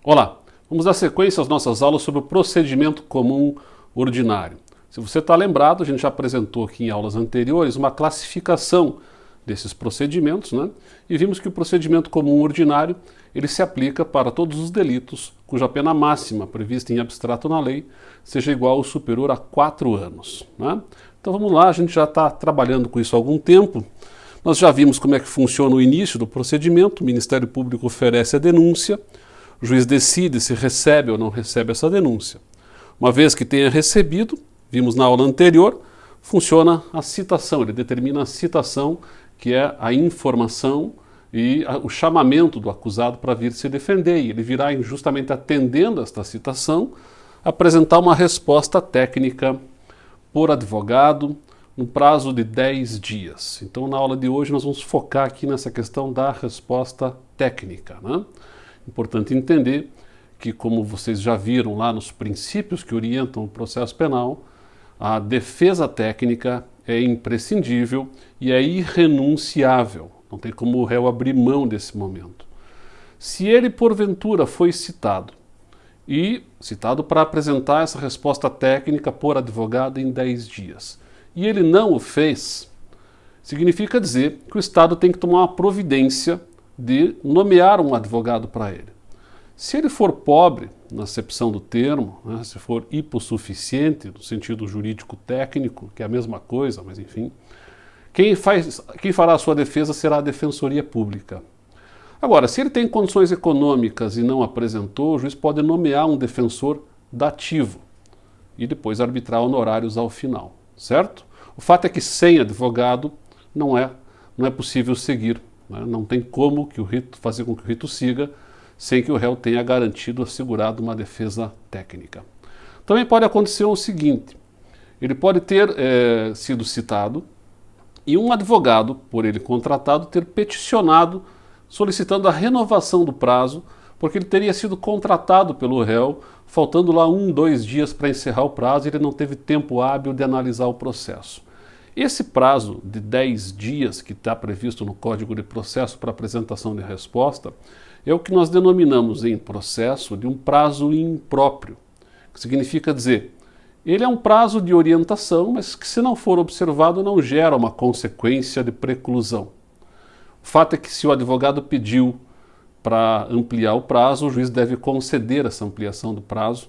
Olá, vamos dar sequência às nossas aulas sobre o procedimento comum ordinário. Se você está lembrado, a gente já apresentou aqui em aulas anteriores uma classificação desses procedimentos, né? E vimos que o procedimento comum ordinário ele se aplica para todos os delitos cuja pena máxima prevista em abstrato na lei seja igual ou superior a 4 anos. Né? Então vamos lá, a gente já está trabalhando com isso há algum tempo. Nós já vimos como é que funciona o início do procedimento, o Ministério Público oferece a denúncia, o juiz decide se recebe ou não recebe essa denúncia. Uma vez que tenha recebido, vimos na aula anterior, funciona a citação, ele determina a citação, que é a informação e o chamamento do acusado para vir se defender. E ele virá, justamente atendendo a esta citação, apresentar uma resposta técnica por advogado no prazo de 10 dias. Então, na aula de hoje, nós vamos focar aqui nessa questão da resposta técnica, né? Importante entender que, como vocês já viram lá nos princípios que orientam o processo penal, a defesa técnica é imprescindível e é irrenunciável. Não tem como o réu abrir mão desse momento. Se ele, porventura, foi citado para apresentar essa resposta técnica por advogado em 10 dias, e ele não o fez, significa dizer que o Estado tem que tomar uma providência de nomear um advogado para ele. Se ele for pobre, na acepção do termo, né, se for hipossuficiente, no sentido jurídico técnico, que é a mesma coisa, mas enfim, quem fará a sua defesa será a Defensoria Pública. Agora, se ele tem condições econômicas e não apresentou, o juiz pode nomear um defensor dativo e depois arbitrar honorários ao final, certo? O fato é que sem advogado não é possível seguir, né? Não tem como fazer com que o rito siga sem que o réu tenha garantido, assegurado uma defesa técnica. Também pode acontecer o seguinte, ele pode ter sido citado e um advogado, por ele contratado, ter peticionado solicitando a renovação do prazo, porque ele teria sido contratado pelo réu, faltando lá 2 dias para encerrar o prazo e ele não teve tempo hábil de analisar o processo. Esse prazo de 10 dias que está previsto no Código de Processo para apresentação de resposta é o que nós denominamos em processo de um prazo impróprio, que significa dizer, ele é um prazo de orientação, mas que se não for observado não gera uma consequência de preclusão. O fato é que se o advogado pediu para ampliar o prazo, o juiz deve conceder essa ampliação do prazo,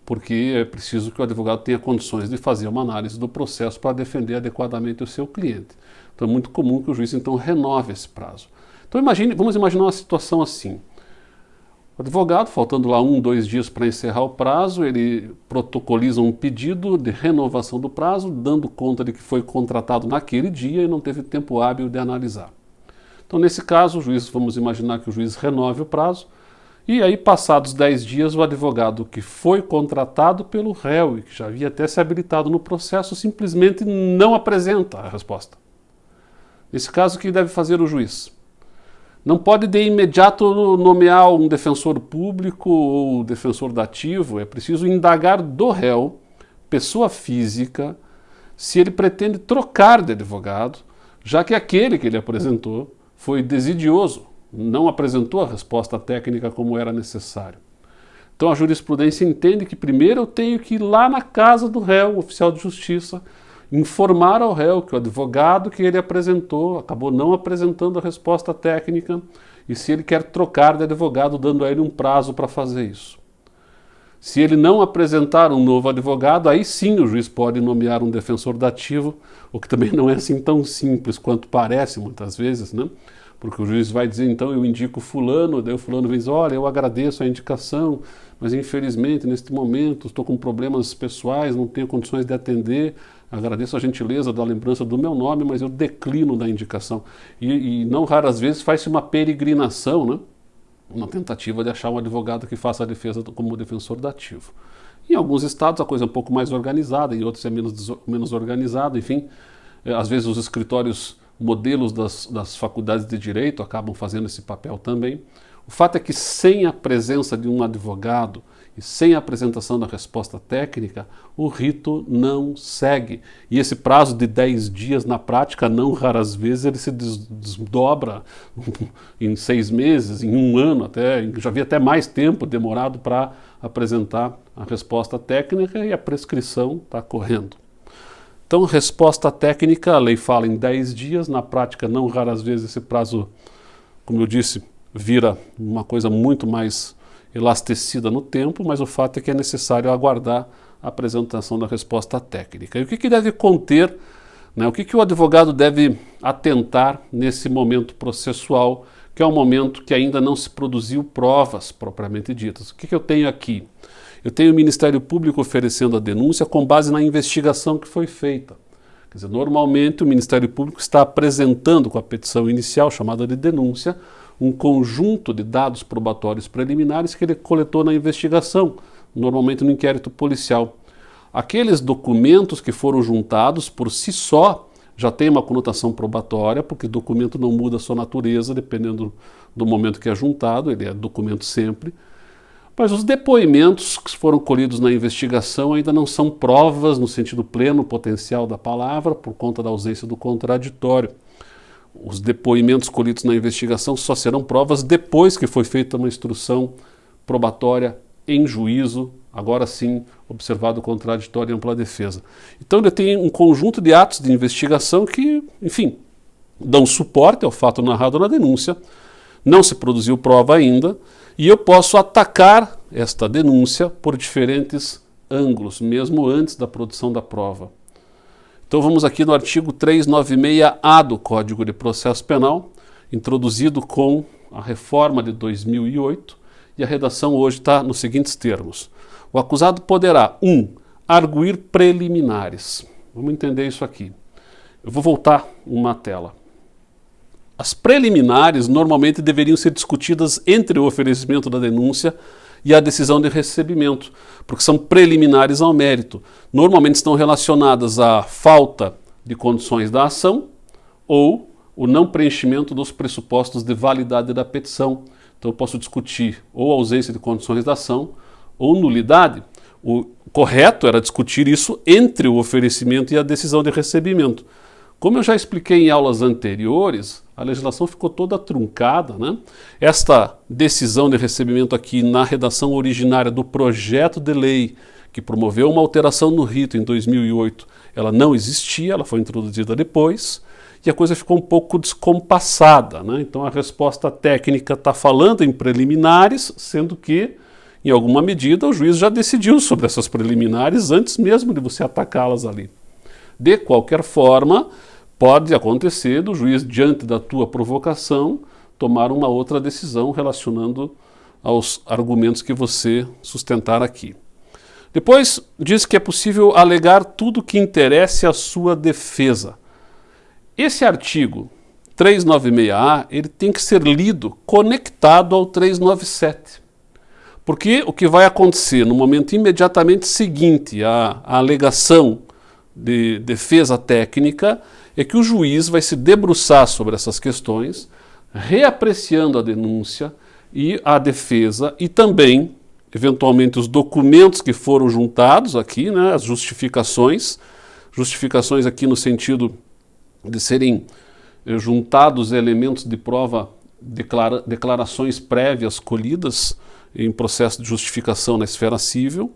porque é preciso que o advogado tenha condições de fazer uma análise do processo para defender adequadamente o seu cliente. Então é muito comum que o juiz então renove esse prazo. Então vamos imaginar uma situação assim. O advogado, faltando lá 2 dias para encerrar o prazo, ele protocoliza um pedido de renovação do prazo, dando conta de que foi contratado naquele dia e não teve tempo hábil de analisar. Então, nesse caso, vamos imaginar que o juiz renove o prazo, e aí, passados 10 dias, o advogado que foi contratado pelo réu e que já havia até se habilitado no processo, simplesmente não apresenta a resposta. Nesse caso, o que deve fazer o juiz? Não pode de imediato nomear um defensor público ou defensor dativo, é preciso indagar do réu, pessoa física, se ele pretende trocar de advogado, já que aquele que ele apresentou foi desidioso, não apresentou a resposta técnica como era necessário. Então a jurisprudência entende que primeiro eu tenho que ir lá na casa do réu, oficial de justiça, informar ao réu que o advogado que ele apresentou acabou não apresentando a resposta técnica e se ele quer trocar de advogado, dando a ele um prazo para fazer isso. Se ele não apresentar um novo advogado, aí sim o juiz pode nomear um defensor dativo, o que também não é assim tão simples quanto parece muitas vezes, né? Porque o juiz vai dizer, então eu indico fulano, daí o fulano vem dizer, olha, eu agradeço a indicação, mas infelizmente neste momento estou com problemas pessoais, não tenho condições de atender, agradeço a gentileza da lembrança do meu nome, mas eu declino da indicação. E não raras vezes faz-se uma peregrinação, né? Uma tentativa de achar um advogado que faça a defesa como defensor dativo. Em alguns estados a coisa é um pouco mais organizada, em outros é menos organizada, enfim. Às vezes os escritórios modelos das faculdades de direito acabam fazendo esse papel também. O fato é que sem a presença de um advogado e sem a apresentação da resposta técnica, o rito não segue. E esse prazo de 10 dias, na prática, não raras vezes, ele se desdobra em 6 meses, em 1 ano, já havia até mais tempo demorado para apresentar a resposta técnica e a prescrição está correndo. Então, resposta técnica, a lei fala em 10 dias, na prática, não raras vezes esse prazo, como eu disse, vira uma coisa muito mais elastecida no tempo, mas o fato é que é necessário aguardar a apresentação da resposta técnica. E o que deve conter, né, o que o advogado deve atentar nesse momento processual, que é um momento que ainda não se produziu provas propriamente ditas. O que eu tenho aqui? Eu tenho o Ministério Público oferecendo a denúncia com base na investigação que foi feita. Quer dizer, normalmente o Ministério Público está apresentando com a petição inicial, chamada de denúncia, um conjunto de dados probatórios preliminares que ele coletou na investigação, normalmente no inquérito policial. Aqueles documentos que foram juntados por si só já têm uma conotação probatória, porque o documento não muda a sua natureza dependendo do momento que é juntado, ele é documento sempre. Mas os depoimentos que foram colhidos na investigação ainda não são provas no sentido pleno potencial da palavra, por conta da ausência do contraditório. Os depoimentos colhidos na investigação só serão provas depois que foi feita uma instrução probatória em juízo, agora sim observado o contraditório e ampla defesa. Então ele tem um conjunto de atos de investigação que, enfim, dão suporte ao fato narrado na denúncia, não se produziu prova ainda, e eu posso atacar esta denúncia por diferentes ângulos, mesmo antes da produção da prova. Então vamos aqui no artigo 396-A do Código de Processo Penal, introduzido com a reforma de 2008, e a redação hoje está nos seguintes termos. O acusado poderá, 1. Arguir preliminares. Vamos entender isso aqui. Eu vou voltar uma tela. As preliminares normalmente deveriam ser discutidas entre o oferecimento da denúncia e a decisão de recebimento, porque são preliminares ao mérito. Normalmente estão relacionadas à falta de condições da ação ou o não preenchimento dos pressupostos de validade da petição. Então eu posso discutir ou ausência de condições da ação ou nulidade. O correto era discutir isso entre o oferecimento e a decisão de recebimento. Como eu já expliquei em aulas anteriores, a legislação ficou toda truncada, né? Esta decisão de recebimento aqui na redação originária do projeto de lei que promoveu uma alteração no rito em 2008, ela não existia, ela foi introduzida depois e a coisa ficou um pouco descompassada, né? Então a resposta técnica está falando em preliminares, sendo que, em alguma medida, o juiz já decidiu sobre essas preliminares antes mesmo de você atacá-las ali. De qualquer forma, pode acontecer do juiz, diante da tua provocação, tomar uma outra decisão relacionando aos argumentos que você sustentar aqui. Depois, diz que é possível alegar tudo que interesse à sua defesa. Esse artigo 396-A, ele tem que ser lido conectado ao 397. Porque o que vai acontecer no momento imediatamente seguinte à alegação de defesa técnica é que o juiz vai se debruçar sobre essas questões, reapreciando a denúncia e a defesa e também, eventualmente, os documentos que foram juntados aqui, né, as justificações aqui no sentido de serem juntados elementos de prova, declarações prévias colhidas em processo de justificação na esfera civil,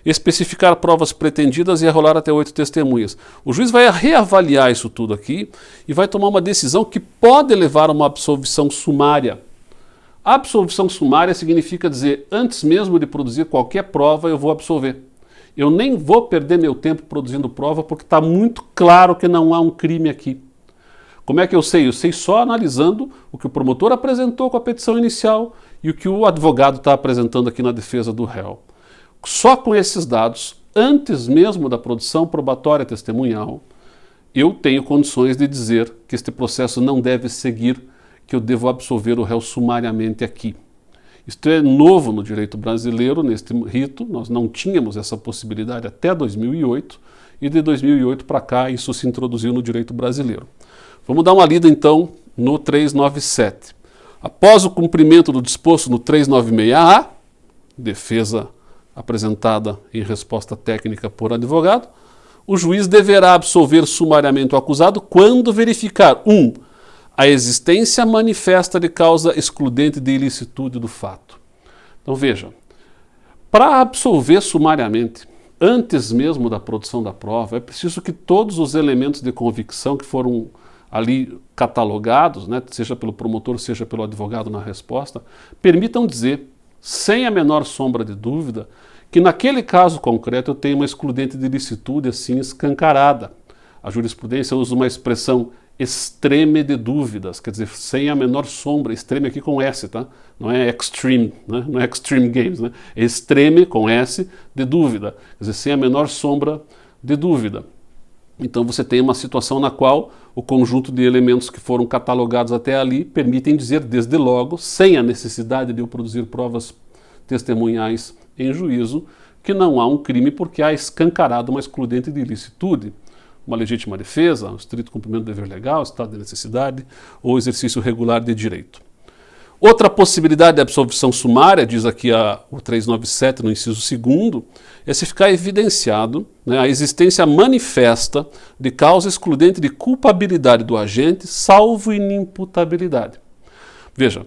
especificar provas pretendidas e arrolar até 8 testemunhas. O juiz vai reavaliar isso tudo aqui e vai tomar uma decisão que pode levar a uma absolvição sumária. A absolvição sumária significa dizer, antes mesmo de produzir qualquer prova, eu vou absolver. Eu nem vou perder meu tempo produzindo prova porque está muito claro que não há um crime aqui. Como é que eu sei? Eu sei só analisando o que o promotor apresentou com a petição inicial e o que o advogado está apresentando aqui na defesa do réu. Só com esses dados, antes mesmo da produção probatória testemunhal, eu tenho condições de dizer que este processo não deve seguir, que eu devo absolver o réu sumariamente aqui. Isto é novo no direito brasileiro, neste rito, nós não tínhamos essa possibilidade até 2008, e de 2008 para cá isso se introduziu no direito brasileiro. Vamos dar uma lida então no 397. Após o cumprimento do disposto no 396-A, defesa apresentada em resposta técnica por advogado, o juiz deverá absolver sumariamente o acusado quando verificar 1. A existência manifesta de causa excludente de ilicitude do fato. Então veja, para absolver sumariamente, antes mesmo da produção da prova, é preciso que todos os elementos de convicção que foram ali catalogados, né, seja pelo promotor, seja pelo advogado na resposta, permitam dizer, sem a menor sombra de dúvida, que naquele caso concreto eu tenho uma excludente de ilicitude assim escancarada. A jurisprudência usa uma expressão extreme de dúvidas, quer dizer, sem a menor sombra, extreme aqui com S, tá? Não é extreme, né? Não é extreme games, né? É extreme com S de dúvida, quer dizer, sem a menor sombra de dúvida. Então você tem uma situação na qual o conjunto de elementos que foram catalogados até ali permitem dizer, desde logo, sem a necessidade de eu produzir provas testemunhais em juízo, que não há um crime porque há escancarado uma excludente de ilicitude, uma legítima defesa, um estrito cumprimento do dever legal, estado de necessidade ou exercício regular de direito. Outra possibilidade de absolvição sumária, diz aqui o 397 no inciso 2º, é se ficar evidenciado, né, a existência manifesta de causa excludente de culpabilidade do agente, salvo inimputabilidade. Veja,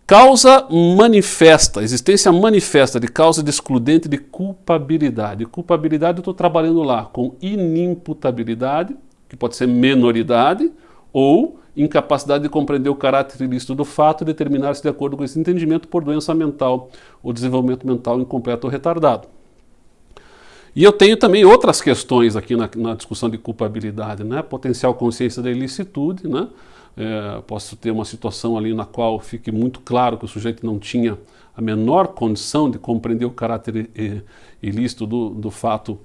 causa manifesta, existência manifesta de causa de excludente de culpabilidade. Culpabilidade eu estou trabalhando lá com inimputabilidade, que pode ser menoridade, ou incapacidade de compreender o caráter ilícito do fato e determinar-se de acordo com esse entendimento por doença mental ou desenvolvimento mental incompleto ou retardado. E eu tenho também outras questões aqui na discussão de culpabilidade, né? Potencial consciência da ilicitude, né? Posso ter uma situação ali na qual fique muito claro que o sujeito não tinha a menor condição de compreender o caráter ilícito do fato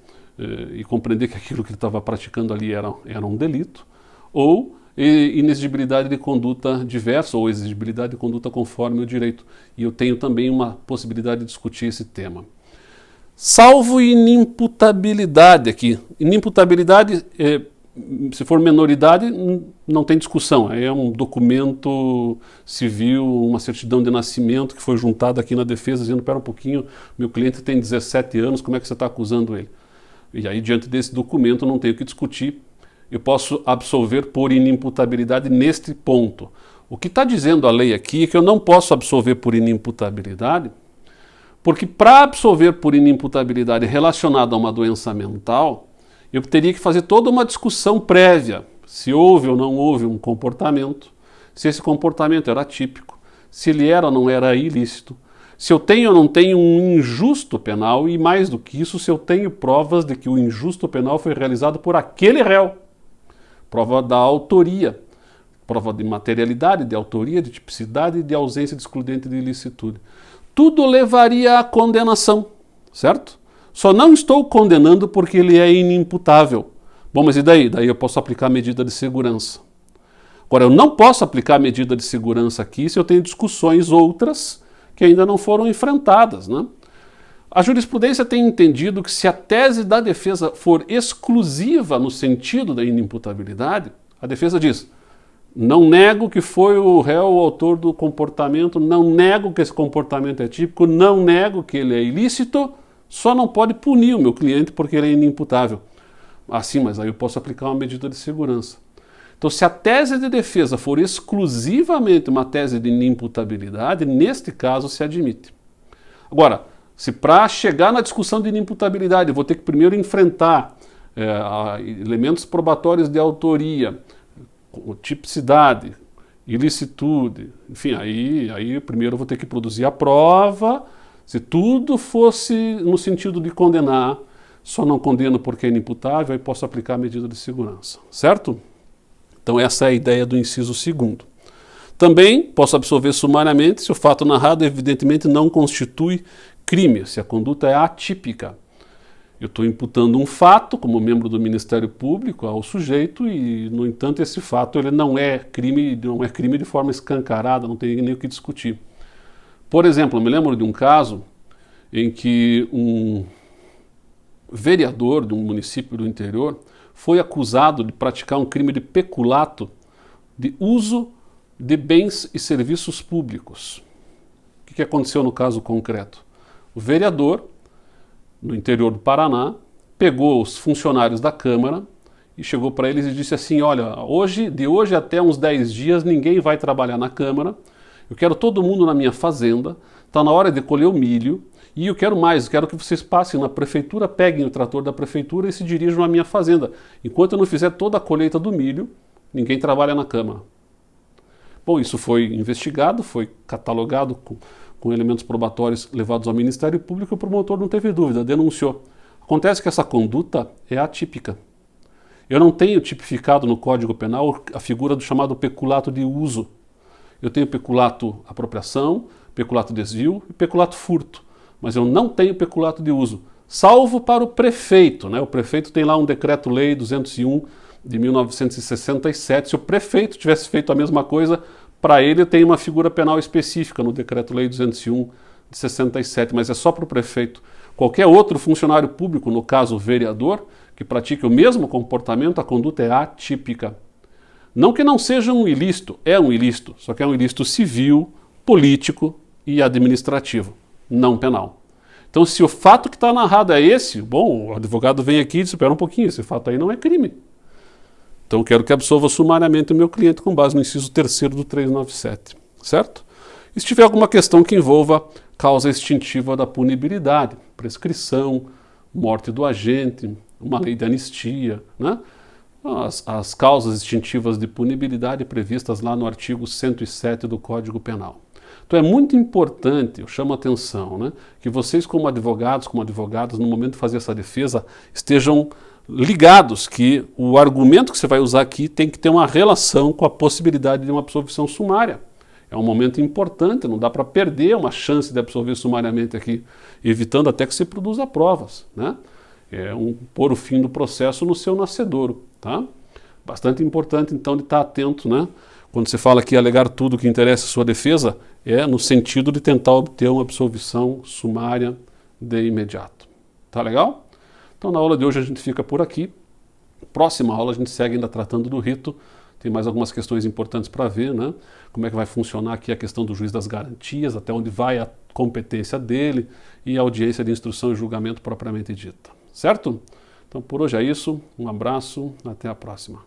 e compreender que aquilo que ele estava praticando ali era um delito, ou inexigibilidade de conduta diversa ou exigibilidade de conduta conforme o direito. E eu tenho também uma possibilidade de discutir esse tema. Salvo inimputabilidade aqui. Inimputabilidade, se for menoridade, não tem discussão. É um documento civil, uma certidão de nascimento que foi juntada aqui na defesa, dizendo, espera um pouquinho, meu cliente tem 17 anos, como é que você está acusando ele? E aí, diante desse documento, não tenho o que discutir. Eu posso absolver por inimputabilidade neste ponto. O que está dizendo a lei aqui é que eu não posso absolver por inimputabilidade, porque para absolver por inimputabilidade relacionada a uma doença mental, eu teria que fazer toda uma discussão prévia, se houve ou não houve um comportamento, se esse comportamento era atípico, se ele era ou não era ilícito, se eu tenho ou não tenho um injusto penal e, mais do que isso, se eu tenho provas de que o injusto penal foi realizado por aquele réu. Prova da autoria, prova de materialidade, de autoria, de tipicidade e de ausência de excludente de ilicitude. Tudo levaria à condenação, certo? Só não estou condenando porque ele é inimputável. Bom, mas e daí? Daí eu posso aplicar medida de segurança. Agora, eu não posso aplicar medida de segurança aqui se eu tenho discussões outras que ainda não foram enfrentadas, né? A jurisprudência tem entendido que se a tese da defesa for exclusiva no sentido da inimputabilidade, a defesa diz, não nego que foi o réu o autor do comportamento, não nego que esse comportamento é típico, não nego que ele é ilícito, só não pode punir o meu cliente porque ele é inimputável. Assim, mas aí eu posso aplicar uma medida de segurança. Então, se a tese de defesa for exclusivamente uma tese de inimputabilidade, neste caso se admite. Agora, se para chegar na discussão de inimputabilidade eu vou ter que primeiro enfrentar elementos probatórios de autoria, tipicidade, ilicitude, enfim, aí primeiro eu vou ter que produzir a prova. Se tudo fosse no sentido de condenar, só não condeno porque é inimputável, aí posso aplicar a medida de segurança, certo? Então essa é a ideia do inciso 2º. Também posso absolver sumariamente se o fato narrado evidentemente não constitui crime, se a conduta é atípica. Eu estou imputando um fato como membro do Ministério Público ao sujeito e, no entanto, esse fato ele não é crime de forma escancarada, não tem nem o que discutir. Por exemplo, eu me lembro de um caso em que um vereador de um município do interior foi acusado de praticar um crime de peculato de uso de bens e serviços públicos. O que aconteceu no caso concreto? O vereador no interior do Paraná, pegou os funcionários da Câmara e chegou para eles e disse assim, olha, de hoje até uns 10 dias ninguém vai trabalhar na Câmara, eu quero todo mundo na minha fazenda, está na hora de colher o milho, e eu quero mais, eu quero que vocês passem na prefeitura, peguem o trator da prefeitura e se dirijam à minha fazenda. Enquanto eu não fizer toda a colheita do milho, ninguém trabalha na Câmara. Bom, isso foi investigado, foi catalogado com elementos probatórios levados ao Ministério Público e o promotor não teve dúvida, denunciou. Acontece que essa conduta é atípica. Eu não tenho tipificado no Código Penal a figura do chamado peculato de uso. Eu tenho peculato apropriação, peculato desvio e peculato furto. Mas eu não tenho peculato de uso, salvo para o prefeito, né? O prefeito tem lá um decreto-lei 201 de 1967. Se o prefeito tivesse feito a mesma coisa, para ele tem uma figura penal específica no decreto-lei 201 de 67, mas é só para o prefeito. Qualquer outro funcionário público, no caso o vereador, que pratique o mesmo comportamento, a conduta é atípica. Não que não seja um ilícito, é um ilícito, só que é um ilícito civil, político e administrativo, não penal. Então, se o fato que está narrado é esse, bom, o advogado vem aqui e diz, espera um pouquinho, esse fato aí não é crime. Então, eu quero que absolva sumariamente o meu cliente com base no inciso 3º do 397, certo? E se tiver alguma questão que envolva causa extintiva da punibilidade, prescrição, morte do agente, uma lei de anistia, né? As causas extintivas de punibilidade previstas lá no artigo 107 do Código Penal. Então é muito importante, eu chamo a atenção, né, que vocês como advogados, como advogadas, no momento de fazer essa defesa, estejam ligados que o argumento que você vai usar aqui tem que ter uma relação com a possibilidade de uma absolvição sumária. É um momento importante, não dá para perder uma chance de absolver sumariamente aqui, evitando até que se produza provas, né? Pôr o fim do processo no seu nascedouro, tá? Bastante importante, então, de estar atento, né? Quando você fala que alegar tudo que interessa à sua defesa, é no sentido de tentar obter uma absolvição sumária de imediato. Tá legal? Então, na aula de hoje a gente fica por aqui. Próxima aula a gente segue ainda tratando do rito. Tem mais algumas questões importantes para ver, né? Como é que vai funcionar aqui a questão do juiz das garantias, até onde vai a competência dele e a audiência de instrução e julgamento propriamente dita. Certo? Então, por hoje é isso. Um abraço, até a próxima.